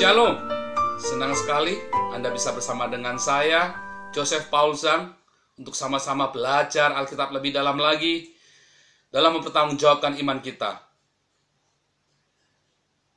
Shalom, senang sekali Anda bisa bersama dengan saya, Joseph Paul Zhang, untuk sama-sama belajar Alkitab lebih dalam lagi dalam mempertanggungjawabkan iman kita.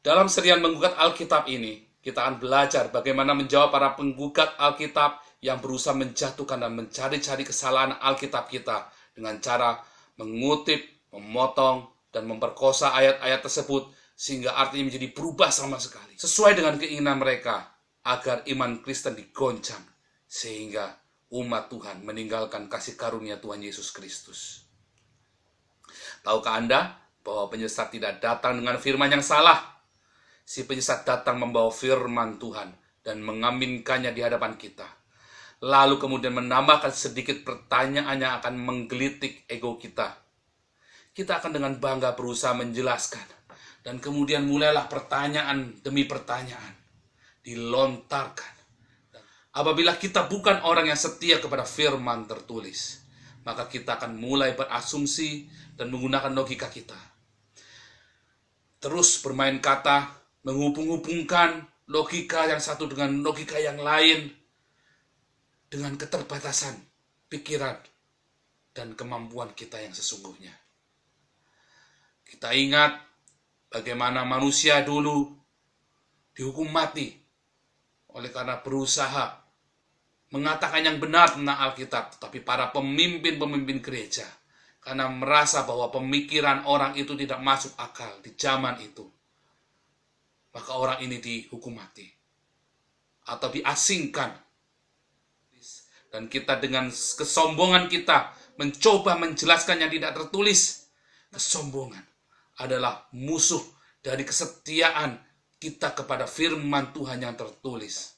Dalam serian menggugat Alkitab ini, kita akan belajar bagaimana menjawab para penggugat Alkitab yang berusaha menjatuhkan dan mencari-cari kesalahan Alkitab kita dengan cara mengutip, memotong, dan memperkosa ayat-ayat tersebut sehingga artinya menjadi berubah sama sekali sesuai dengan keinginan mereka agar iman Kristen digoncang sehingga umat Tuhan meninggalkan kasih karunia Tuhan Yesus Kristus. Tahukah Anda bahwa penyesat tidak datang dengan firman yang salah? Si penyesat datang membawa firman Tuhan dan mengaminkannya di hadapan kita. Lalu kemudian menambahkan sedikit pertanyaan yang akan menggelitik ego kita. Kita akan dengan bangga berusaha menjelaskan. Dan kemudian mulailah pertanyaan demi pertanyaan dilontarkan. Apabila kita bukan orang yang setia kepada firman tertulis, maka kita akan mulai berasumsi dan menggunakan logika kita. Terus bermain kata, menghubung-hubungkan logika yang satu dengan logika yang lain dengan keterbatasan pikiran dan kemampuan kita yang sesungguhnya. Kita ingat bagaimana manusia dulu dihukum mati oleh karena berusaha mengatakan yang benar tentang Alkitab. Tapi para pemimpin-pemimpin gereja, karena merasa bahwa pemikiran orang itu tidak masuk akal di zaman itu, maka orang ini dihukum mati atau diasingkan. Dan kita dengan kesombongan kita mencoba menjelaskan yang tidak tertulis. Kesombongan adalah musuh dari kesetiaan kita kepada firman Tuhan yang tertulis.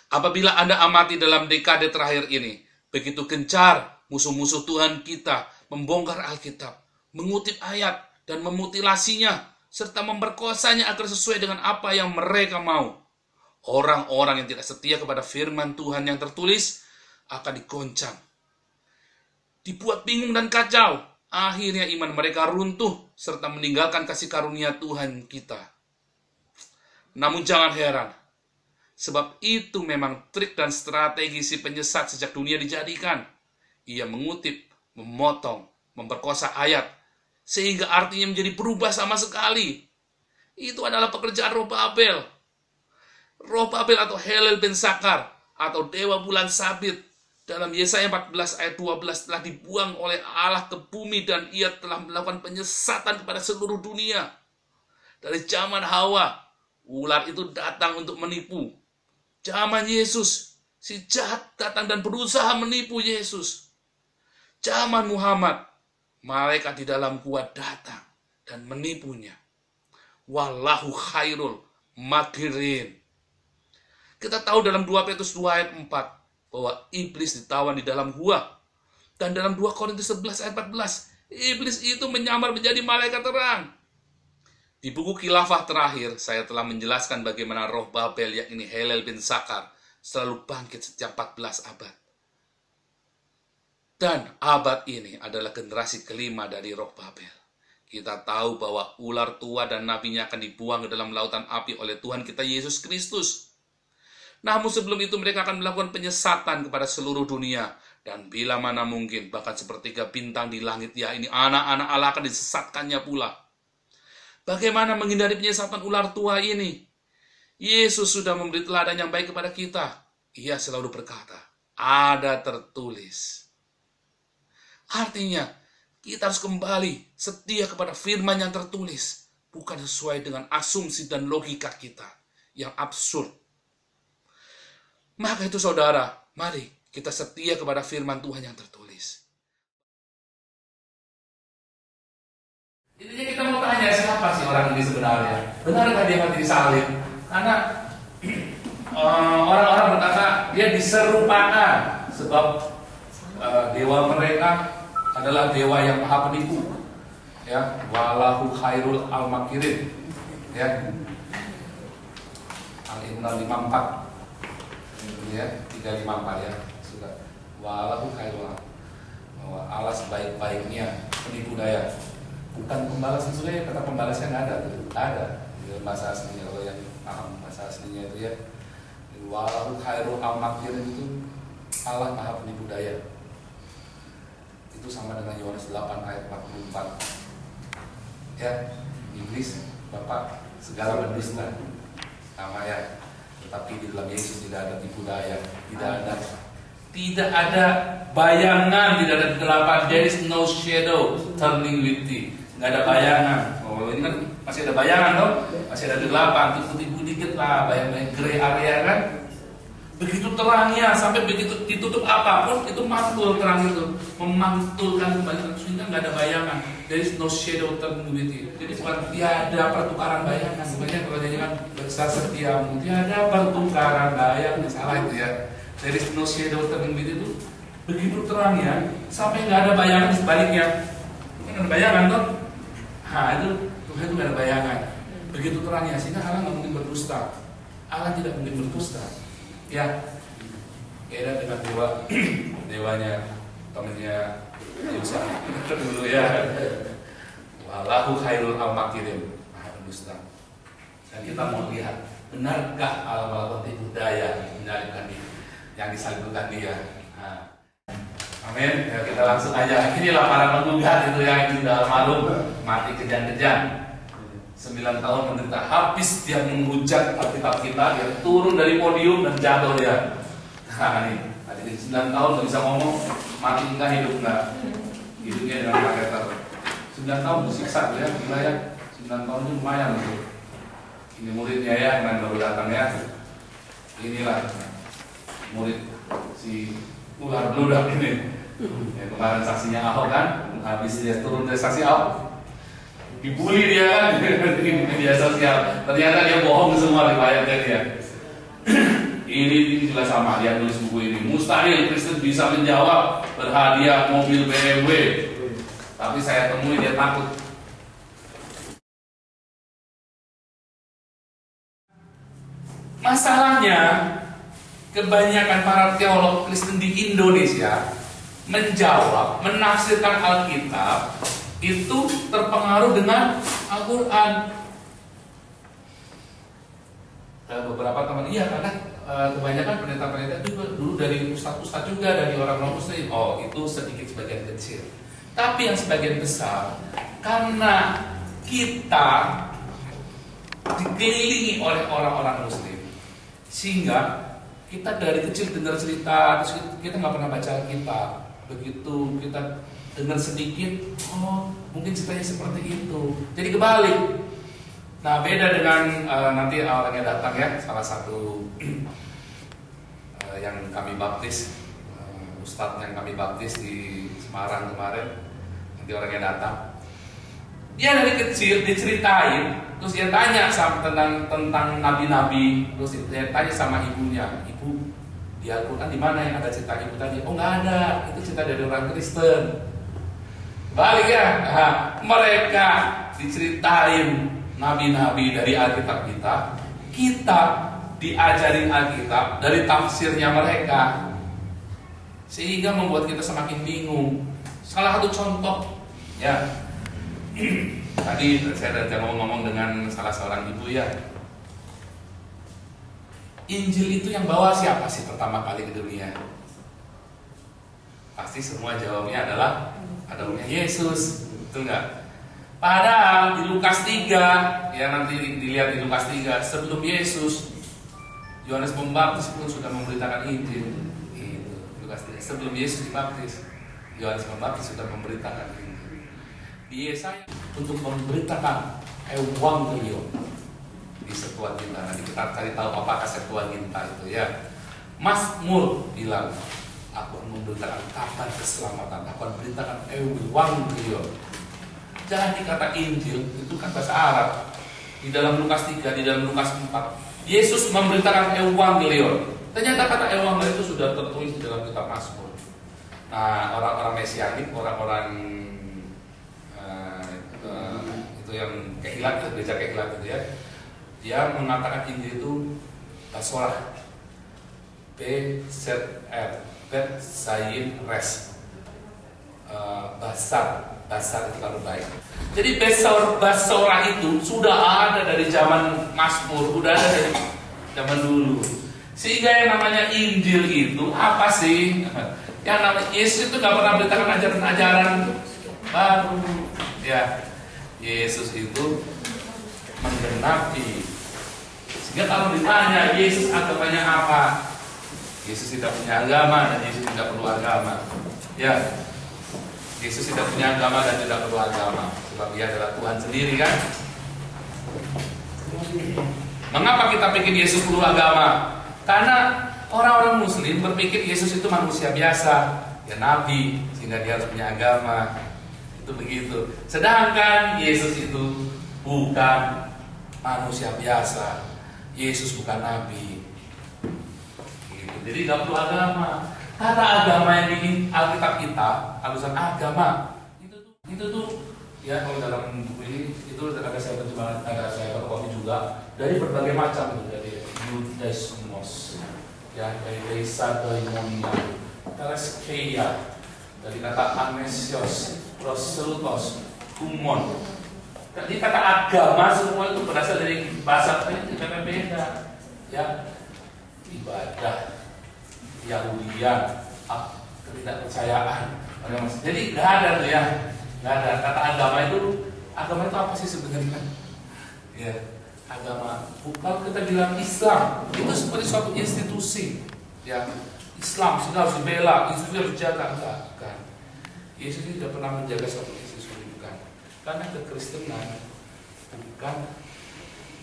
Apabila Anda amati dalam dekade terakhir ini, begitu gencar musuh-musuh Tuhan kita membongkar Alkitab, mengutip ayat dan memutilasinya, serta memperkosanya agar sesuai dengan apa yang mereka mau. Orang-orang yang tidak setia kepada firman Tuhan yang tertulis akan digoncang, dibuat bingung dan kacau. Akhirnya iman mereka runtuh serta meninggalkan kasih karunia Tuhan kita. Namun jangan heran, sebab itu memang trik dan strategi si penyesat sejak dunia dijadikan. Ia mengutip, memotong, memperkosa ayat, sehingga artinya menjadi berubah sama sekali. Itu adalah pekerjaan roh Babel. Roh Babel atau Helel bin Sakar atau Dewa Bulan Sabit dalam Yesaya 14 ayat 12 telah dibuang oleh Allah ke bumi dan ia telah melakukan penyesatan kepada seluruh dunia. Dari zaman Hawa, ular itu datang untuk menipu. Zaman Yesus, si jahat datang dan berusaha menipu Yesus. Zaman Muhammad, malaikat di dalam gua datang dan menipunya. Wallahu khairul makirin. Kita tahu dalam 2 Petrus 2 ayat 4 bahwa iblis ditawan di dalam gua. Dan dalam 2 Korintus 11 ayat 14, iblis itu menyamar menjadi malaikat terang. Di buku Khilafah terakhir, saya telah menjelaskan bagaimana roh Babel, yakni Helel bin Sakar, selalu bangkit setiap 14 abad. Dan abad ini adalah generasi kelima dari roh Babel. Kita tahu bahwa ular tua dan nabinya akan dibuang ke dalam lautan api oleh Tuhan kita Yesus Kristus. Namun sebelum itu mereka akan melakukan penyesatan kepada seluruh dunia. Dan bila mana mungkin, bahkan sepertiga bintang di langit, ya ini anak-anak Allah akan disesatkannya pula. Bagaimana menghindari penyesatan ular tua ini? Yesus sudah memberi teladan yang baik kepada kita. Ia selalu berkata, ada tertulis. Artinya, kita harus kembali setia kepada firman yang tertulis. Bukan sesuai dengan asumsi dan logika kita yang absurd. Maka itu saudara, mari kita setia kepada firman Tuhan yang tertulis. Intinya kita mau tanya, siapa sih orang ini sebenarnya? Benarkah dia mati disalib? Karena orang-orang berkata dia diserupakan sebab dewa mereka adalah dewa yang maha penipu. Ya, walahu khairul al-makirin. Ya. Al-Imran 54. Ya, 354 ya. Sudah. Walahu khairul, bahwa Allah sebaik-baiknya penipu daya. Bukan pembalas sebenarnya, kata pembalasnya nggak ada. Ada. bahasa aslinya, kalau yang paham bahasa aslinya itu ya, walau khairul al-makirin itu Allah maha penipu daya. Itu sama dengan Yohanes 8 ayat 44 ya. Iblis Bapak segala berdusta sama ya, tetapi di dalam Yesus tidak ada tipu daya, tidak ada bayangan, tidak ada kegelapan. There is no shadow turning with thee. Nggak ada bayangan. Oh, ini kan masih ada bayangan dong, masih ada kegelapan, tipu-tipu dikit lah, bayang-bayang gray area kan. Begitu terangnya, sampai begitu ditutup apapun itu mantul, terang itu memantulkan kembali, sehingga nggak ada bayangan. There is no shadow turning with thee. Jadi bukan tiada pertukaran bayangan. Sebenarnya kalau jadi kan besar setiamu, tiada pertukaran bayangan, salah itu ya. There is no shadow turning with thee itu begitu terangnya sampai nggak ada bayangan sebaliknya. Nggak ada bayangan tuh. Nah itu Tuhan itu nggak ada bayangan. Begitu terangnya sehingga Allah nggak mungkin berdusta. Allah tidak mungkin berdusta. Ya, beda dengan dewanya temennya Yusa dulu ya. Wallahu khairul al-makirin, maha pendusta. Dan kita mau lihat, benarkah Allah melakukan tipu daya menyalibkan dia, yang disalibkan dia. Nah, amin. Ya, kita langsung aja. Inilah para penggugat itu yang sudah maklum mati kejang-kejang. 9 tahun menderita, habis dia menghujat Alkitab kita, dia turun dari podium dan jatuh dia. Nah ini, tadi 9 tahun nggak bisa ngomong, mati enggak, hidup enggak, hidupnya dengan kateter. 9 tahun disiksa tuh ya, gila ya. 9 tahun itu lumayan tuh. Ini muridnya ya, yang baru datang ya. Inilah murid si ular bludak ini. Ya, kemarin saksinya Ahok kan, habis dia turun dari saksi Ahok, dibully dia kan di media sosial. Ternyata dia bohong semua riwayatnya dia. Ini juga sama, dia tulis buku ini. Mustahil Kristen bisa menjawab berhadiah mobil BMW. Tapi saya temui dia takut. Masalahnya kebanyakan para teolog Kristen di Indonesia menjawab, menafsirkan Alkitab itu terpengaruh dengan Al-Quran. Beberapa teman, iya karena kebanyakan pendeta-pendeta juga dulu dari ustadz-ustadz juga, dari orang-orang muslim. Oh, itu sedikit sebagian kecil. Tapi yang sebagian besar, karena kita dikelilingi oleh orang-orang muslim, sehingga kita dari kecil dengar cerita, terus kita nggak pernah baca Alkitab. Begitu kita dengar sedikit, oh mungkin ceritanya seperti itu, jadi kebalik. Nah beda dengan nanti orangnya datang ya, salah satu yang kami baptis, ustadz yang kami baptis di Semarang kemarin, nanti orangnya datang, dia dari kecil diceritain, terus dia tanya tentang nabi-nabi, terus dia tanya sama ibunya, ibu di Al-Quran di mana yang ada cerita ibu tadi? Oh nggak ada, itu cerita dari orang Kristen. Balik ya, nah, mereka diceritain nabi-nabi dari Alkitab kita diajarin Alkitab dari tafsirnya mereka, sehingga membuat kita semakin bingung. Salah satu contoh, ya, tadi saya sudah ngomong dengan salah seorang ibu ya, Injil itu yang bawa siapa sih pertama kali ke dunia? Pasti semua jawabnya adalah Yesus, betul nggak? Padahal di Lukas 3, ya nanti dilihat di Lukas 3, sebelum Yesus, Yohanes Pembaptis pun sudah memberitakan Injil. Itu Lukas 3, sebelum Yesus dibaptis, Yohanes Pembaptis sudah memberitakan Injil. Di Yesaya untuk memberitakan Evangelium di Septuaginta. Nanti kita cari tahu apakah Septuaginta itu ya. Mazmur bilang, aku akan memberitakan kabar keselamatan, aku akan memberitakan Evangelium. Jadi kata Injil itu kan bahasa Arab. Di dalam Lukas 3, di dalam Lukas 4, Yesus memberitakan Evangelium. Ternyata kata Evangelium itu sudah tertulis di dalam kitab Mazmur. Nah, orang-orang Mesianik, orang-orang itu yang kehilat, gereja kehilat itu ya, dia mengatakan Injil itu Basorah, BZR, Bet Zayin Res, Basar. Basar itu kalau baik. Jadi Basora itu sudah ada dari zaman Mazmur, udah ada dari zaman dulu. Sehingga yang namanya Injil itu apa sih? Yang namanya Yesus itu gak pernah beritakan ajaran-ajaran baru. Ya, Yesus itu menggenapi. Sehingga kalau ditanya Yesus agamanya apa? Yesus tidak punya agama dan Yesus tidak perlu agama. Ya, Yesus tidak punya agama dan tidak perlu agama, sebab Dia adalah Tuhan sendiri, kan? Mengapa kita pikir Yesus perlu agama? Karena orang-orang Muslim berpikir Yesus itu manusia biasa, ya nabi, sehingga dia harus punya agama. Itu begitu. Sedangkan Yesus itu bukan manusia biasa. Yesus bukan nabi. Gitu. Jadi nggak perlu agama. Kata agama yang di Alkitab kita, tulisan agama itu tuh ya, kalau dalam buku ini itu ada saya terjemahkan, ada saya fotokopi juga dari berbagai macam itu, dari Judaismos, ya, dari Desa Daimonia, Teleskeia, dari kata Amnesios, Proseltos, Humon. Jadi kata agama semua itu berasal dari bahasa itu beda, ya, ibadah, Yahudian, ketidakpercayaan. Jadi nggak ada tuh ya, nggak ada kata agama itu apa sih sebenarnya? Ya, agama. Kalau kita bilang Islam itu seperti suatu institusi, ya. Islam sudah harus dibela, institusi harus dijaga, enggak. Yesus tidak pernah menjaga suatu institusi, bukan. Karena kekristenan bukan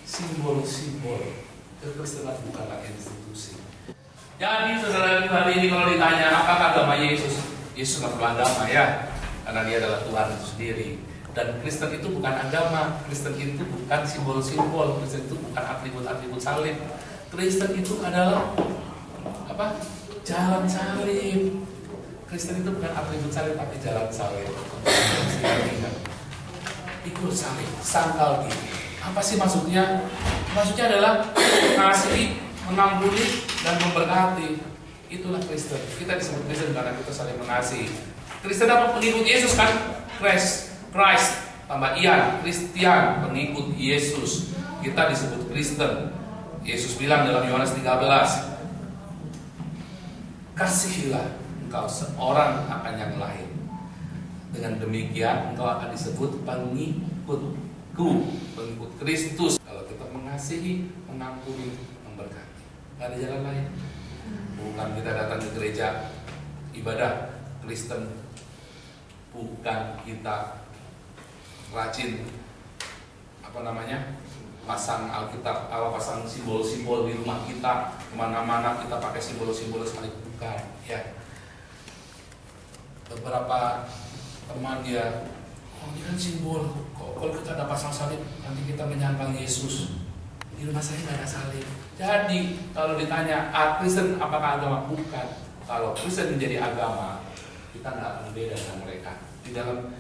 simbol-simbol, kekristenan bukanlah institusi. Jadi saudara hari ini kalau ditanya apakah agama Yesus, Yesus nggak perlu agama, ya, karena Dia adalah Tuhan itu sendiri. Dan Kristen itu bukan agama, Kristen itu bukan simbol-simbol, Kristen itu bukan atribut-atribut salib. Kristen itu adalah apa? Jalan salib. Kristen itu bukan atribut salib tapi jalan salib. Ikut salib, sangkal gigi. Apa sih maksudnya? Maksudnya adalah mengasihi, mengampuni, dan memberkati. Itulah Kristen. Kita disebut Kristen karena kita saling mengasihi. Kristen apa? Pengikut Yesus, kan? Christ tambah Ian, Kristian, pengikut Yesus. Kita disebut Kristen. Yesus bilang dalam Yohanes 13, kasihilah engkau seorang akan yang lain. Dengan demikian engkau akan disebut pengikutku, pengikut Kristus. Kalau kita mengasihi, mengampuni, memberkati, gak ada jalan lain. Bukan kita datang ke gereja ibadah Kristen, bukan kita rajin pasang Alkitab, pasang simbol-simbol di rumah kita, kemana-mana kita pakai simbol-simbol sekali, bukan, ya. Beberapa teman dia, ini kan simbol, kalau kita ada pasang salib nanti kita menyangkal Yesus. Di rumah saya nggak ada salib. Jadi kalau ditanya Kristen apakah agama, bukan. Kalau Kristen menjadi agama, kita nggak akan beda dengan mereka. Di dalam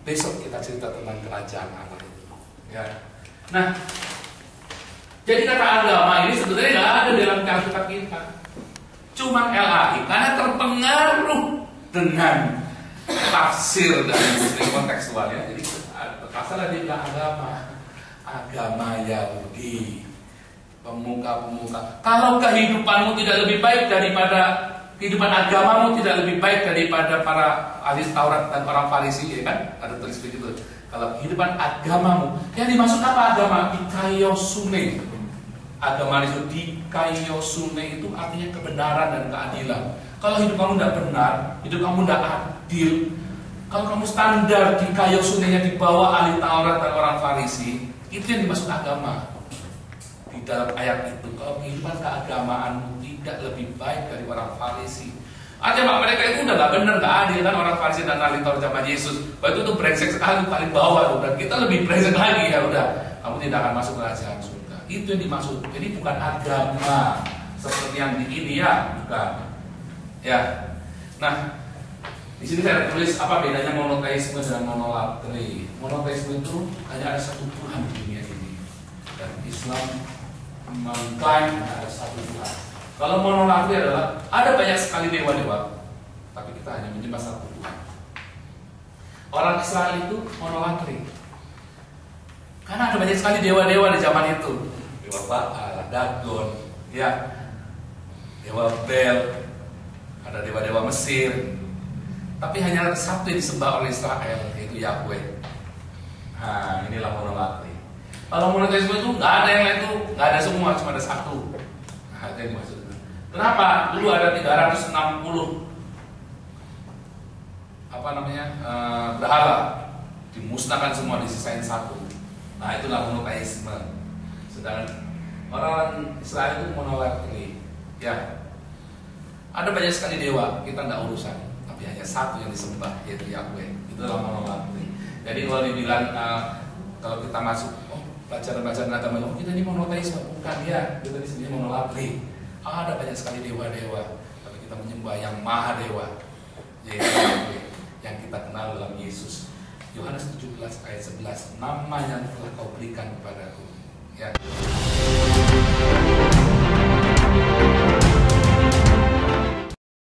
besok kita cerita tentang kerajaan Allah itu, ya. Nah, jadi kata agama ini sebenarnya nggak ada dalam Alkitab kita. Cuma LAI karena terpengaruh dengan tafsir dan Muslim kontekstualnya. Jadi pasalnya dia bilang agama Yahudi, pemuka-pemuka. Kalau kehidupanmu tidak lebih baik daripada kehidupan agamamu, tidak lebih baik daripada para ahli Taurat dan orang Farisi, ya kan? Ada tulis begitu. Kalau kehidupan agamamu, yang dimaksud apa agama? Dikaiosune. Agama itu dikaiosune itu artinya kebenaran dan keadilan. Kalau hidup kamu tidak benar, hidup kamu tidak adil, kalau kamu standar dikaiosunenya di bawah ahli Taurat dan orang Farisi, itu yang dimaksud agama. Di dalam ayat itu, kalau kehidupan keagamaanmu tidak lebih baik dari orang Farisi, artinya mereka itu udah gak benar, gak adil, kan? Orang Farisi dan ahli Taurat zaman Yesus, waktu itu brengsek sekali, paling bawah, dan kita lebih brengsek lagi, ya udah, kamu tidak akan masuk kerajaan surga. Itu yang dimaksud. Jadi bukan agama seperti yang di ini, ya, bukan. Ya. Nah, di sini saya tulis apa bedanya monoteisme dan monolatri. Monoteisme itu hanya ada satu Tuhan di dunia ini, dan Islam mengklaim ada satu Tuhan. Kalau monolatri adalah ada banyak sekali dewa-dewa, tapi kita hanya menyembah satu Tuhan. orang Israel itu monolatri. Karena ada banyak sekali dewa-dewa di zaman itu. Dewa Baal, Dagon, ya, dewa Bel, ada dewa-dewa Mesir. Tapi hanya satu yang disembah oleh Israel, yaitu Yahweh. Nah, inilah monolatri. Kalau monoteisme itu nggak ada yang lain, itu nggak ada semua, cuma ada satu. Nah, itu yang dimaksud. Kenapa? Dulu ada 360 berhala, dimusnahkan semua, disisain satu. Nah, itulah monoteisme. Sedangkan orang Israel itu monolatri. Ya, ada banyak sekali dewa, kita tidak urusan. Tapi hanya satu yang disembah, yaitu Yahweh. Itulah monolatri. Jadi kalau dibilang kalau kita masuk pelajaran agama, kita ini monoteisme, bukan ya, kita di sini monolatri. Ada banyak sekali dewa-dewa, tapi kita menyembah yang maha dewa, yaitu Yahweh, yang kita kenal dalam Yesus. Yohanes 17 ayat 11, nama yang telah kau berikan kepadaku. Ya.